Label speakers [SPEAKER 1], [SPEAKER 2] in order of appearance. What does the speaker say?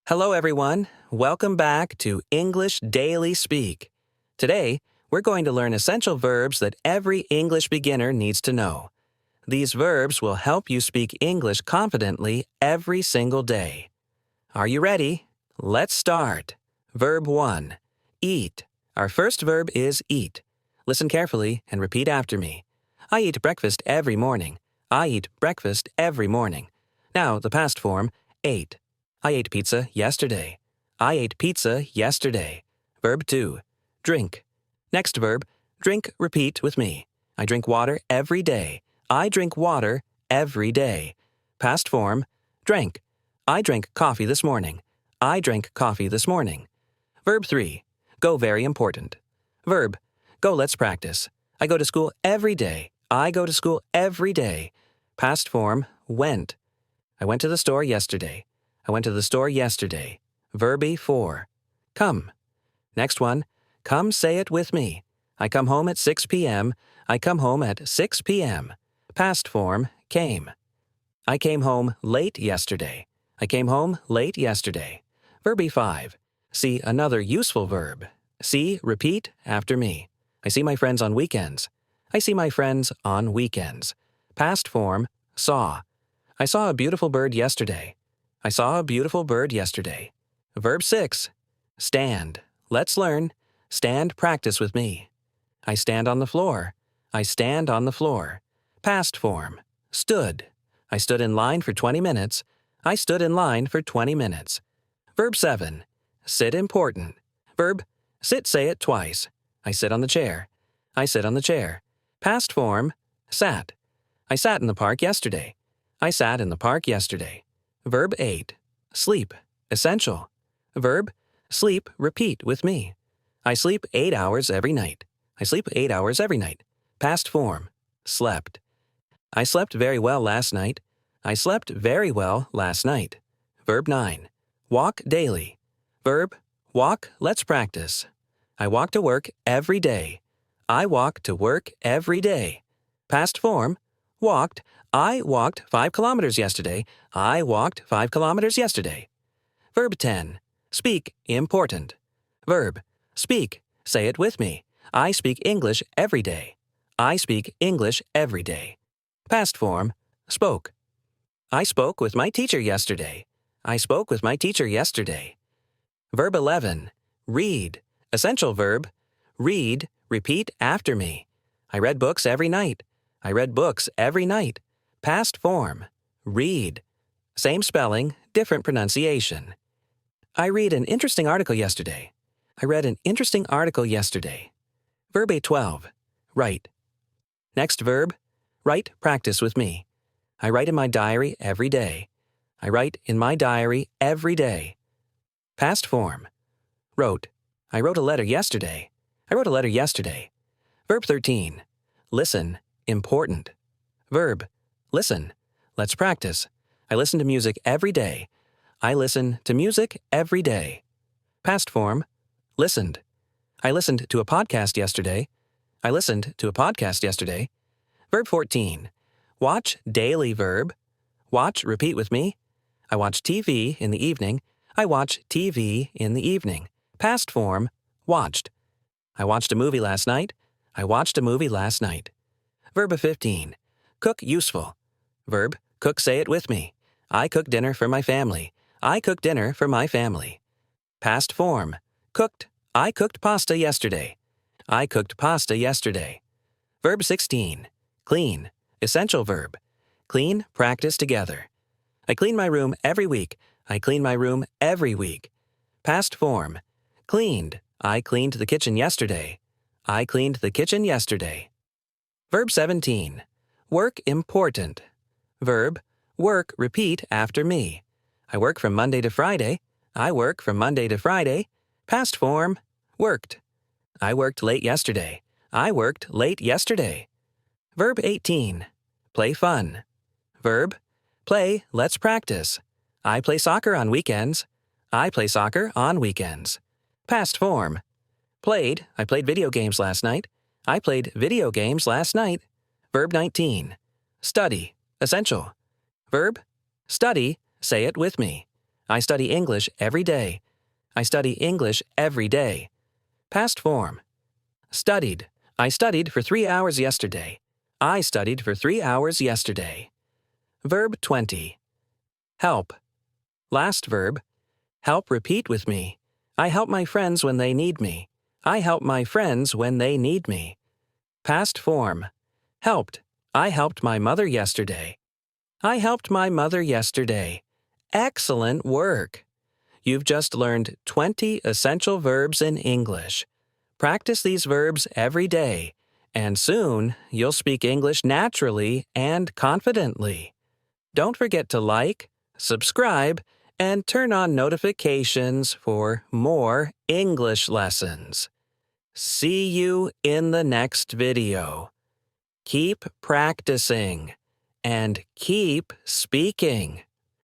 [SPEAKER 1] Hello, everyone. Welcome back to English Daily Speak. Today, we're going to learn essential verbs that every English beginner needs to know. These verbs will help you speak English confidently every single day. Are you ready? Let's start. Verb 1. Eat. Our first verb is eat. Listen carefully and repeat after me. I eat breakfast every morning. I eat breakfast every morning. Now, the past form, ate. I ate pizza yesterday. I ate pizza yesterday. Verb 2. Drink. Next verb, drink, repeat with me. I drink water every day. I drink water every day. Past form, drank. I drank coffee this morning. I drank coffee this morning. Verb 3. Go very important. Verb, go let's practice. I go to school every day. I go to school every day. Past form, went. I went to the store yesterday. I went to the store yesterday. Verb 4. Come. Next one, come say it with me. I come home at 6 p.m. I come home at 6 p.m. Past form, came. I came home late yesterday. I came home late yesterday. Verb 5. See another useful verb. See, repeat after me. I see my friends on weekends. I see my friends on weekends. Past form, saw. I saw a beautiful bird yesterday. I saw a beautiful bird yesterday. Verb 6. Stand. Let's learn. Stand, practice with me. I stand on the floor. I stand on the floor. Past form. Stood. I stood in line for 20 minutes. I stood in line for 20 minutes. Verb 7. Sit important. Verb, sit, say it twice. I sit on the chair. I sit on the chair. Past form, sat. I sat in the park yesterday. I sat in the park yesterday. Verb 8. Sleep. Essential. Verb, sleep, repeat with me. I sleep 8 hours every night. I sleep 8 hours every night. Past form, slept. I slept very well last night. I slept very well last night. Verb 9. Walk daily. Verb, walk, let's practice. I walk to work every day. I walk to work every day. Past form, walked. I walked 5 kilometers yesterday. I walked 5 kilometers yesterday. Verb 10. Speak, important. Verb, speak, say it with me. I speak English every day. I speak English every day. Past form, spoke. I spoke with my teacher yesterday. I spoke with my teacher yesterday. Verb 11. Read. Essential verb. Read, repeat after me. I read books every night. I read books every night. Past form. Read. Same spelling, different pronunciation. I read an interesting article yesterday. I read an interesting article yesterday. Verb 12. Write. Next verb. Write, practice with me. I write in my diary every day. I write in my diary every day. Past form. Wrote. I wrote a letter yesterday. I wrote a letter yesterday. Verb 13. Listen, important. Verb. Listen. Let's practice. I listen to music every day. I listen to music every day. Past form. Listened. I listened to a podcast yesterday. I listened to a podcast yesterday. Verb 14. Watch daily verb. Watch, repeat with me. I watch TV in the evening. I watch TV in the evening. Past form, watched. I watched a movie last night. I watched a movie last night. Verb 15. Cook useful. Verb, cook, say it with me. I cook dinner for my family. I cook dinner for my family. Past form, cooked. I cooked pasta yesterday. I cooked pasta yesterday. Verb 16. Clean. Essential verb. Clean, practice together. I clean my room every week. I clean my room every week. Past form. Cleaned. I cleaned the kitchen yesterday. I cleaned the kitchen yesterday. Verb 17. Work important. Verb. Work, repeat after me. I work from Monday to Friday. I work from Monday to Friday. Past form. Worked. I worked late yesterday. I worked late yesterday. Verb 18. Play fun. Verb. Play, let's practice. I play soccer on weekends. I play soccer on weekends. Past form. Played, I played video games last night. I played video games last night. Verb 19. Study. Essential. Verb, study, say it with me. I study English every day. I study English every day. Past form. Studied. I studied for 3 hours yesterday. I studied for 3 hours yesterday. Verb 20. Help. Last verb. Help repeat with me. I help my friends when they need me. I help my friends when they need me. Past form. Helped. I helped my mother yesterday. I helped my mother yesterday. Excellent work! You've just learned 20 essential verbs in English. Practice these verbs every day, and soon you'll speak English naturally and confidently. Don't forget to like, subscribe, and turn on notifications for more English lessons. See you in the next video. Keep practicing and keep speaking.